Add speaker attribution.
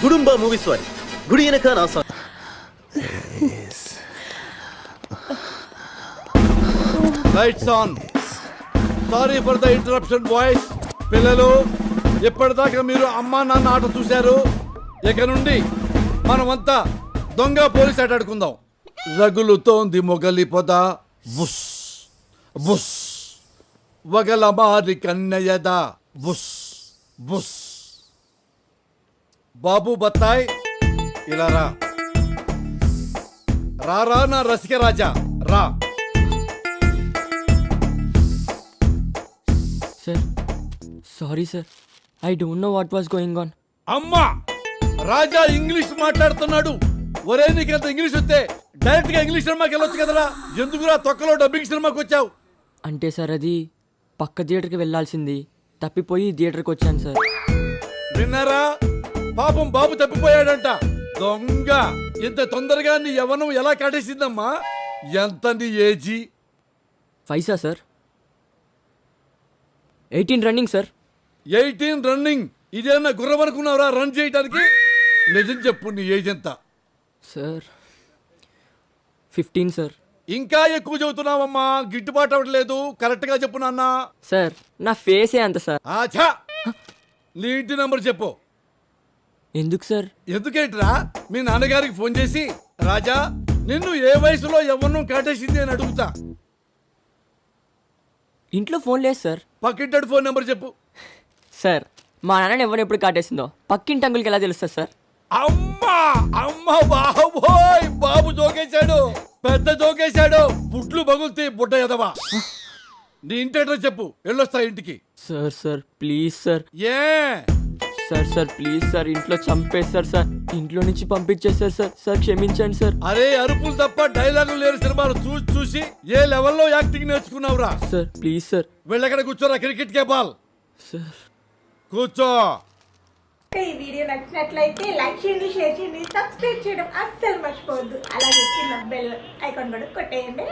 Speaker 1: కుటుంబ మూవీస్ వారి గుడి వెనక నా song.
Speaker 2: Lights on. Sorry for the interruption boys. పిల్లలు, ఎప్పటిదాకా మీరు అమ్మా నాన్న ఆట చూశారు. ఇక నుండి మనమంతా దొంగ పోలీస్ ఆట ఆడుకుందాం. రగులుతోంది మొగలి పొద, బుస్ బుస్, వగల మారి కన్నయ్యద, బుస్ బుస్. బాబు బత్తాయ్, ఇలా రా. రారా నా రసిక రాజా, రా.
Speaker 3: Sir, sorry sir. I don't know what was going on.
Speaker 2: అమ్మా, రాజా ఇంగ్లీష్ మాట్లాడుతున్నాడు. ఒరే, నీకంత ఇంగ్లీష్ వస్తే డైరెక్ట్ గా ఇంగ్లీష్ సినిమాకి వెళ్ళొచ్చు కదరా. ఎందుకురా తొక్కలో డబ్బింగ్ సినిమాకి వచ్చావు?
Speaker 3: అంటే సార్ అది పక్క థియేటర్కి వెళ్ళాల్సింది, తప్పిపోయి థియేటర్కి వచ్చాను సార్.
Speaker 2: విన్నారా? పాపం బాబు తప్పిపోయాడంట. దొంగ, ఇంత తొందరగా నీ యవ్వనం ఎలా కాటేసిందమ్మా? ఎంత నీ ఏజీ?
Speaker 3: పైసా సార్ 18 రన్నింగ్ సార్.
Speaker 2: 18 రన్నింగ్? ఇదేనా గుర్రం అనుకున్నావురా రన్ చేయడానికి? నిజం చెప్పు, నీ ఏజ్ ఎంత?
Speaker 3: Sir 15 sir.
Speaker 2: ఇంకా ఎక్కువ చెబుతున్నావమ్మా, గిట్టుబాటు అవ్వట్లేదు. కరెక్ట్ గా చెప్పు నాన్న.
Speaker 3: సార్ నా ఫేసే అంత సార్.
Speaker 2: ఆఛా, నీ ఇంటి నంబర్ చెప్పు.
Speaker 3: ఎందుకు సార్?
Speaker 2: ఎందుకేంట్రా? మీ నాన్నగారికి ఫోన్ చేసి, రాజా నిన్ను ఏ వయసులో యవ్వనం కాటేసింది అని అడుగుతా.
Speaker 3: ఇంట్లో ఫోన్ లేదు సార్.
Speaker 2: పక్కింటి ఫోన్ నెంబర్ చెప్పు.
Speaker 3: సార్ మా నాన్న ఎవరు ఎప్పుడు కాటేసిందో పక్కింటి అంకుల్కి ఎలా తెలుస్తుంది సార్?
Speaker 2: అమ్మా అమ్మా, బాబోయ్, బాబు జోకేశాడు, పెద్ద జోకేశాడు. బుడ్లు బగులుతాయి బుడ్డ ఎదవా. నీ ఇంటి అడ్రస్ చెప్పు, వెళ్ళొస్తా ఇంటికి.
Speaker 3: Sir sir please sir.
Speaker 2: A
Speaker 3: sir sir please sir, ఇంట్లో చంపేస్తారు సార్, ఇంట్లో నుంచి పంపించేస్తారు సార్. సార్ క్షమించండి సార్.
Speaker 2: అరే, అరుపులు తప్ప డైలాగులు లేని సినిమాలు చూసి చూసి ఏ లెవెల్లో యాక్టింగ్ నేర్చుకున్నావురా?
Speaker 3: Sir please sir.
Speaker 2: వెళ్ళక్కడ కూర్చోరా, క్రికెట్ కే బాల్.
Speaker 3: సార్
Speaker 2: కూర్చో.
Speaker 4: ఈ వీడియో నచ్చినట్లయితే లైక్ చేయండి, షేర్ చేయండి, సబ్స్క్రైబ్ చేయడం అస్సలు మర్చిపోవద్దు. అలాగే కింద బెల్ ఐకాన్ కూడా కొట్టేయండి.